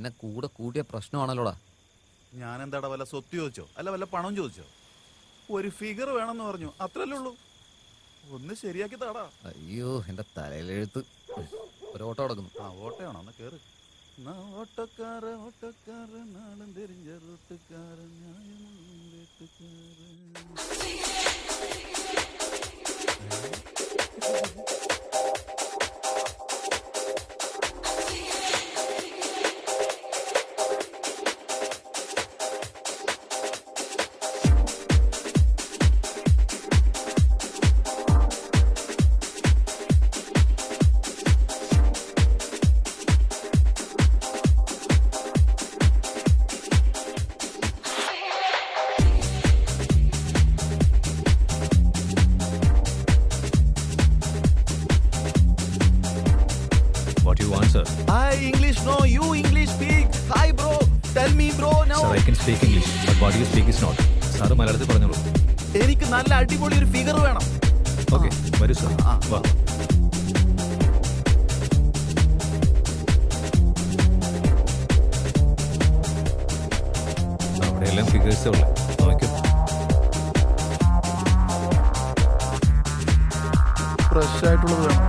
എന്നെ കൂടെ കൂട്ടിയ പ്രശ്നമാണല്ലോടാ. ഞാൻ എന്താടാ വല്ല സ്വത്ത് ചോദിച്ചോ അല്ല വല്ല പണം ചോദിച്ചോ? ഒരു ഫിഗർ വേണമെന്ന് പറഞ്ഞു, അത്രല്ലേ ഉള്ളൂ. ഒന്ന് ശരിയാക്കി താടാ. അയ്യോ എന്റെ തലയിലെഴുത്ത്. ഒരു ഓട്ടോ കിടക്കുന്നു. ആ ഓട്ടയാണോ? ഒന്ന് കേറ്. ഓട്ടക്കാര ഓട്ടക്കാര നാളും തെരിഞ്ഞ റൂട്ടുകാരൻ What do you want, sir? I English no, you English speak. Hi bro, tell me bro now. Sir, I can speak English, but what you speak is not. Sir, മലയാളത്തിൽ പറഞ്ഞോളൂ. എനിക്ക് നല്ല അടിപൊളി ഒരു ഫിഗർ വേണം. ഓക്കെ, വരൂ sir. വാ. അവിടെയെല്ലാം ഫിഗേഴ്സേ ഉള്ളു, നോക്കൂ. ഫ്രഷ് ആയിട്ടുള്ളത് വേണം.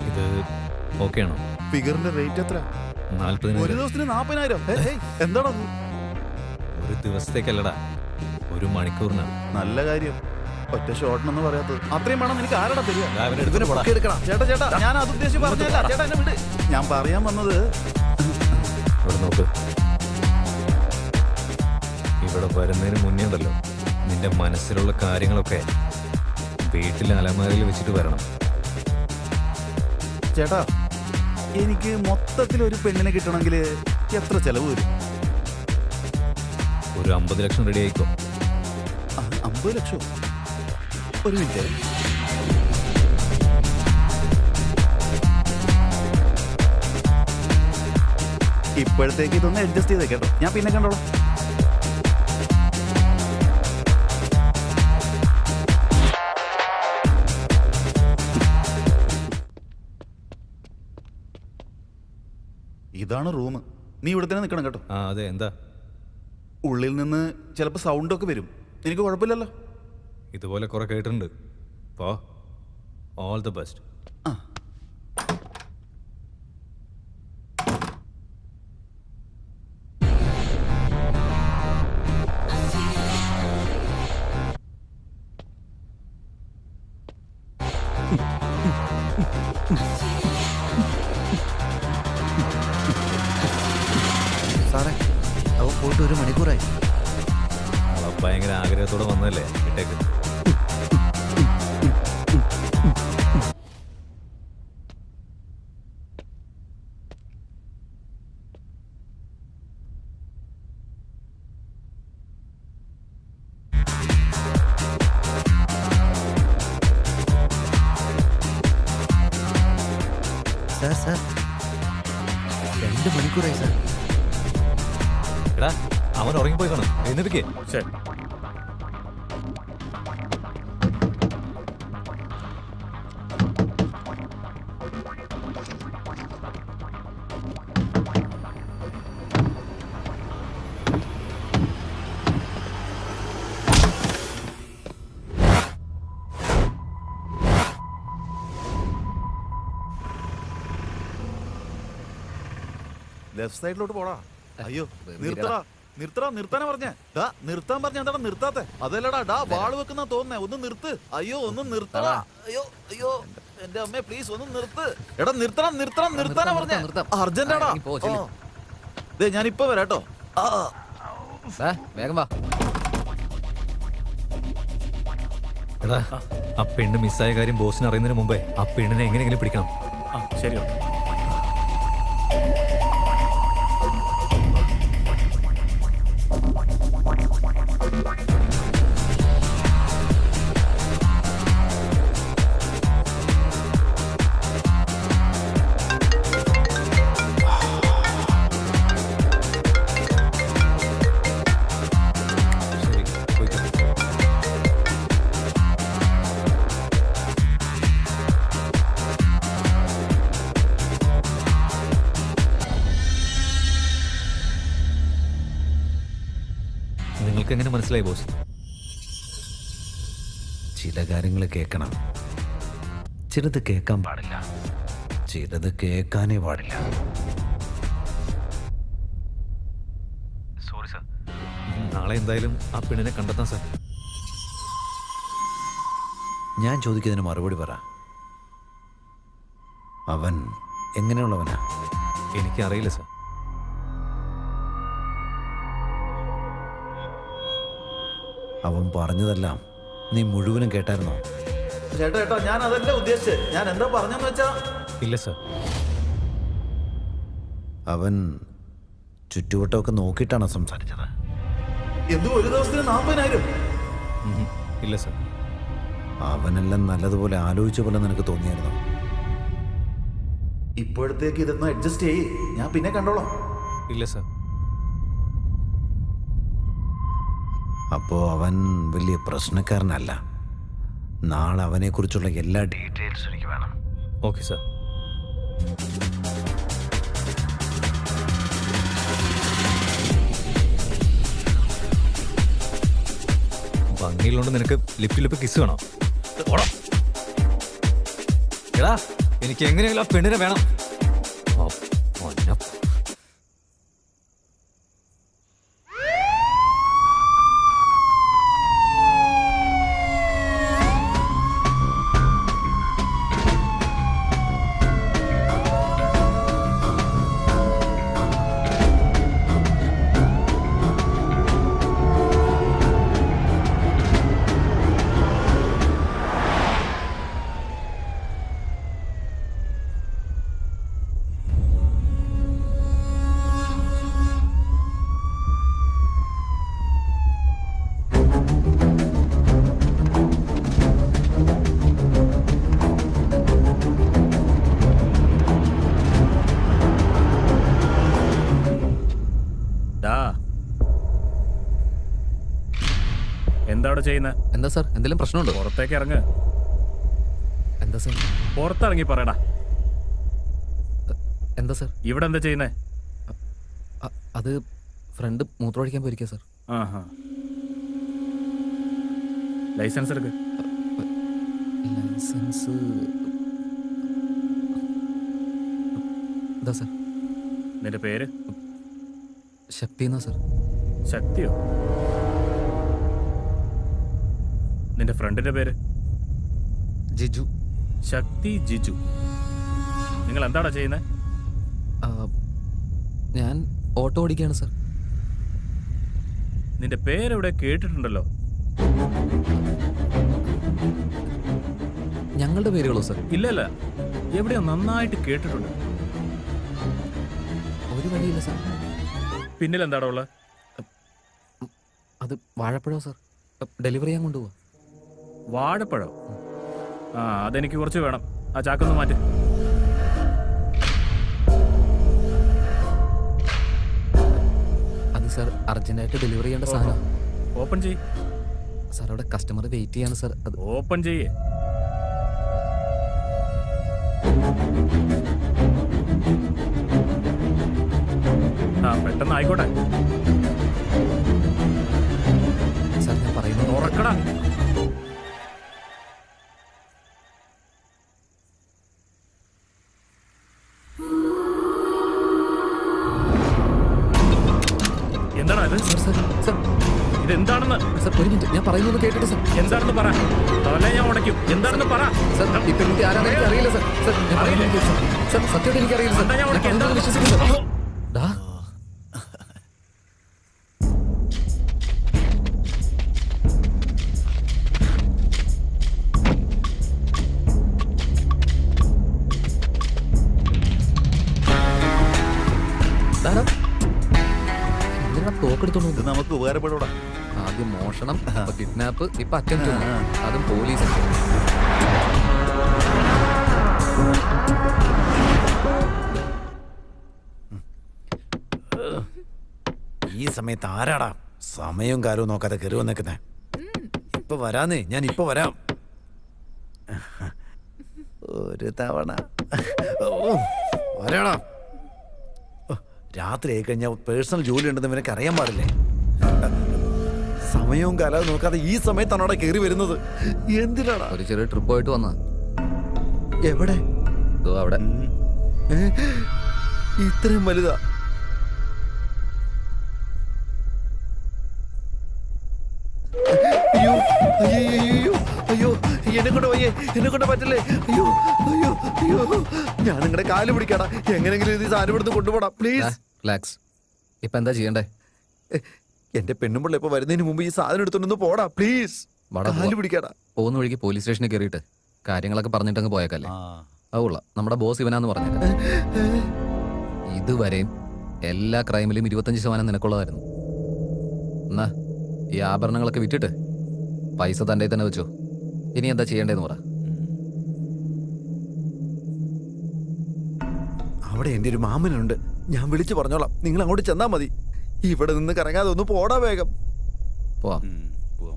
ഇത് ഓക്കെ ആണോ? ഫിഗറിന്റെ റേറ്റ് എത്ര? 40,000. ഒരു ദിവസത്തിന് 40,000. എന്താണോ? ഒരു ദിവസത്തേക്കല്ലടാ, ഒരു മണിക്കൂറിനാണ്. നല്ല കാര്യം. ഒറ്റ ഷോട്ടിനൊന്നും പറയാത്തത്. അത്രയും വേണം എനിക്ക് ആരടാ തരിക? എടുക്കണം. ചേട്ടാ ചേട്ടാ, ഞാൻ അത് ഉദ്ദേശിച്ച് പറഞ്ഞല്ല. ചേട്ടാ എന്നെ വിട്. ഞാൻ പറയാൻ വന്നത്, ഇവിടെ നോക്ക്. ഇവിടെ വരുന്നതിന് മുന്നേ ഉണ്ടല്ലോ, നിന്റെ മനസ്സിലുള്ള കാര്യങ്ങളൊക്കെ വീട്ടിലെ അലമാരയിൽ വെച്ചിട്ട് വരണം. ചേട്ടാ എനിക്ക് മൊത്തത്തിൽ ഒരു പെണ്ണിനെ കിട്ടണമെങ്കിൽ എത്ര ചെലവ് വരും? ഒരു 50 ലക്ഷം റെഡി ആയിക്കോ. 50 ലക്ഷം? ഒരു മിനിറ്റ്. ഇപ്പോഴത്തേക്ക് ഇതൊന്ന് അഡ്ജസ്റ്റ് ചെയ്തേ കേട്ടോ, ഞാൻ പിന്നെ കണ്ടോളാം. ഇതാണ് റൂം. നീ ഇവിടെ തന്നെ നിൽക്കണം കേട്ടോ. ആ അതെ, എന്താ? ഉള്ളിൽ നിന്ന് ചിലപ്പോൾ സൗണ്ടൊക്കെ വരും. എനിക്ക് കുഴപ്പമില്ലല്ലോ. ഇതുപോലെ കുറെ കേട്ടിട്ടുണ്ട്. പോ, ഓൾ ദി ബെസ്റ്റ്. ആ സാറേ അവൻ പോയിട്ട് 1 മണിക്കൂറായി. ഭയങ്കര ആഗ്രഹത്തോടെ വന്നതല്ലേ, ഇട്ടേക്ക്. സാർ 2 മണിക്കൂറായി സാർ. എടാ, അവൻ ഉറങ്ങിപ്പോയി കാണും. എന്നിരിക്കേ. ശരി. ലെഫ്റ്റ് സൈഡിലോട്ട് പോടാ. അയ്യോ നിർത്തടാ, നിർത്താനാ പറഞ്ഞേ. ഡാ നിർത്താൻ പറഞ്ഞ എന്താടാ നിർത്താത്തെ? അതല്ലടാ, ഡാ വാള് വെക്കുന്ന തോന്നുന്നേ. ഒന്ന് നിർത്ത്. അയ്യോ ഒന്ന് നിർത്തടാ. അയ്യോ അയ്യോ എന്റെ അമ്മേ പ്ലീസ് ഒന്ന് നിർത്ത്. എടാ നിർത്താനാ പറഞ്ഞേ. അർജന്റാടാ. ഞാൻ ഇപ്പൊ വരാട്ടോ. വേഗം വാ. എടാ, ആ പെണ്ണ് മിസ്സായ കാര്യം ബോസിന് അറിയുന്നതിന് മുമ്പേ ആ പെണ്ണിനെ എങ്ങനെയെങ്കിലും പിടിക്കണം. ആ ശരി. എങ്ങനെ മനസ്സിലായി ബോസ്? ചില കാര്യങ്ങൾ കേൾക്കണം, ചിലത് കേൾക്കാൻ പാടില്ല, ചിലത് കേൾക്കാനേ പാടില്ല. Sorry sir. നാളെ എന്തായാലും ആ പെണ്ണിനെ കണ്ടെത്താം സാർ. ഞാൻ ചോദിക്കുന്നതിന് മറുപടി പറ. അവൻ എങ്ങനെയുള്ളവനാ? എനിക്കറിയില്ല സാർ. അവൻ പറഞ്ഞതെല്ലാം നീ മുഴുവനും കേട്ടായിരുന്നോ? ചേട്ടാ ഞാൻ അതല്ല ഉദ്ദേശിച്ചത്. ഞാൻ എന്താ പറഞ്ഞെന്ന് വെച്ചാ ഇല്ല സാർ. അവൻ ചുറ്റുവട്ടമൊക്കെ നോക്കിയിട്ടാണോ സംസാരിച്ചത്? എന്തും ഒരു ദിവസത്തിന് 40,000? ഇല്ല സാർ. അവനെല്ലാം നല്ലതുപോലെ ആലോചിച്ച പോലെ നിനക്ക് തോന്നിയായിരുന്നോ? ഇപ്പോഴത്തേക്ക് ഇതൊന്ന് അഡ്ജസ്റ്റ് ചെയ്യ്, ഞാൻ പിന്നെ കണ്ടോളാം. ഇല്ല സാർ. അപ്പോ അവൻ വലിയ പ്രശ്നക്കാരനല്ല. നാളെ അവനെക്കുറിച്ചുള്ള എല്ലാ ഡീറ്റെയിൽസും എനിക്ക് വേണം. Okay sir. ഭംഗിയിലുണ്ട് നിനക്ക് ലിപ്പ് കിസ് വേണോ? ഓടാ. എടാ, എനിക്ക് എങ്ങനെയെങ്കിലും ആ പെണ്ണിനെ വേണം. ഓ, പൊന്ന. എന്താ ചെയ്യുന്നത്? എന്താ സാർ, എന്തെങ്കിലും പ്രശ്നമുണ്ടോ? പുറത്തേക്ക് ഇറങ്ങ്. എന്താ സാർ? പുറത്തിറങ്ങി പറയടാ. എന്താ സാർ? ഇവിടെ എന്താ ചെയ്യുന്നേ? അത് ഫ്രണ്ട് മൂത്രമൊഴിക്കാൻ പോയിരിക്കുക സാർ. ആഹാ. ലൈസൻസ് എടുക്ക്. ലൈസൻസ് എന്താ സാർ? നിന്റെ പേര്? ശക്തി എന്നാ സാർ. ശക്തിയോ? നിന്റെ ഫ്രണ്ടിന്റെ പേര്? ജിജു. ശക്തി ജിജു. നിങ്ങൾ എന്താടാ ചെയ്യുന്നത്? ഞാൻ ഓട്ടോ ഓടിക്കുകയാണ് സാർ. നിന്റെ പേരെവിടെ കേട്ടിട്ടുണ്ടല്ലോ. ഞങ്ങളുടെ പേരുകളോ സാർ? ഇല്ലല്ല, എവിടെയോ നന്നായിട്ട് കേട്ടിട്ടുണ്ട്. ഒരു വഴിയില്ല സാർ. പിന്നിൽ എന്താടാ ഉള്ളത്? അത് വാഴപ്പഴോ സാർ, ഡെലിവറി ചെയ്യാൻ കൊണ്ടുപോവാ. വാഴപ്പഴം? ആ, അതെനിക്ക് കുറച്ച് വേണം. ആ ചാക്കൊന്ന് മാറ്റി. അത് സാർ അർജന്റായിട്ട് ഡെലിവറി ചെയ്യേണ്ട സാധനം. ഓപ്പൺ ചെയ്യ്. സാർ അവിടെ കസ്റ്റമർ വെയിറ്റ് ചെയ്യാണ് സാർ. അത് ഓപ്പൺ ചെയ്യേ. ആ, പെട്ടെന്ന് ആയിക്കോട്ടെ. സാർ ഞാൻ പറയുന്നത് തുറക്കടാ. എന്താടാ ഇത്? സാർ സാർ സാർ ഇതെന്താണെന്ന്? സാർ ഒരു മിനിറ്റ്, ഞാൻ പറയുന്നത് കേട്ടിട്ട് സാർ. എന്താണെന്ന് പറ. അതല്ലേ ഞാൻ ഉടയ്ക്കും. എന്താണെന്ന് പറ. സാർ ഈ പെൺകുട്ടി ആരാണെന്ന് എനിക്ക് അറിയില്ല സാർ. സാർ ഞാൻ പറയുന്നത് കേൾക്ക് സാർ. സാർ സത്യമായിട്ട് എനിക്കറിയില്ല സാർ. എന്താ ഞാൻ ഞാൻ ഉടയ്ക്കും? പറയുന്നത് വിശ്വസിക്കുന്നു സാർ. ഡാ തോക്കെടുത്തോണ്ട് ഇത് നമുക്ക് ഉപകാരപ്പെടൂടാ. ആദ്യം മോഷണം, ഇപ്പൊ കിഡ്നാപ്പ്, ഇപ്പൊ അറ്റംപ്റ്റ്, അതും പോലീസ്. ഈ സമയത്ത് ആരാടാ സമയവും കാലവും നോക്കാതെ കയറി വന്നേക്കുന്നേ? ഇപ്പൊ വരാന്നേ, ഞാൻ ഇപ്പൊ വരാം. ഒരു തവണ വരാടാ. രാത്രി ആയി കഴിഞ്ഞാൽ പേഴ്സണൽ ജോലി ഉണ്ടെന്ന് ഇവനൊക്കെ അറിയാൻ പാടില്ലേ? സമയവും കാലവും നോക്കാതെ ഈ സമയത്താണോടെ കയറി വരുന്നത്? എന്തിനാടാ? ഒരു ചെറിയ ട്രിപ്പ് പോയിട്ട് വന്നാ. എവിടെ? ഇതോ അവിടെ. ഏ? ഇത്രയും വലുതാ? അയ്യോ അയ്യോ അയ്യോ എന്നെ കൊണ്ട് വയ്യേ, എന്നെ കൊണ്ട് പറ്റില്ലേ? അയ്യോ അയ്യോ അയ്യോ, ഞാൻ നിങ്ങളുടെ കാല് പിടിക്കാടാ. എങ്ങനെങ്കിലും ഇത് സാധനം എടുത്ത് കൊണ്ടുപോടാ പ്ലീസ്. റിലാക്സ്. ഇപ്പൊ എന്താ ചെയ്യണ്ടേ? എന്റെ പെണ്ണുമ്പിള്ള ഇപ്പൊ വരുന്നതിന് മുമ്പ് ഈ സാധനം എടുത്തോണ്ടൊന്ന് പോടാ പ്ലീസ്. കാല് പിടിക്കാടാ. പോകുന്ന വഴിക്ക് പോലീസ് സ്റ്റേഷനിൽ കയറിയിട്ട് കാര്യങ്ങളൊക്കെ പറഞ്ഞിട്ടങ്ങ് പോയേക്കല്ലേ. അതുള്ള നമ്മുടെ ബോസ് ഇവനാന്ന് പറഞ്ഞേക്കാം. ഇതുവരെയും എല്ലാ ക്രൈമിലും 25% നിനക്കുള്ളതായിരുന്നു. എന്നാ ഈ ആഭരണങ്ങളൊക്കെ വിറ്റിട്ട് പൈസ തൻ്റെ തന്നെ വെച്ചോ. ഇനി എന്താ ചെയ്യേണ്ടതെന്ന് പറ. അവിടെ എന്റെ ഒരു മാമനുണ്ട്, ഞാൻ വിളിച്ചു പറഞ്ഞോളാം. നിങ്ങൾ അങ്ങോട്ട് ചെന്നാ മതി. ഇവിടെ നിന്ന് കറങ്ങാതെ ഒന്ന് പോടാ വേഗം. പോവാം. പോവാം.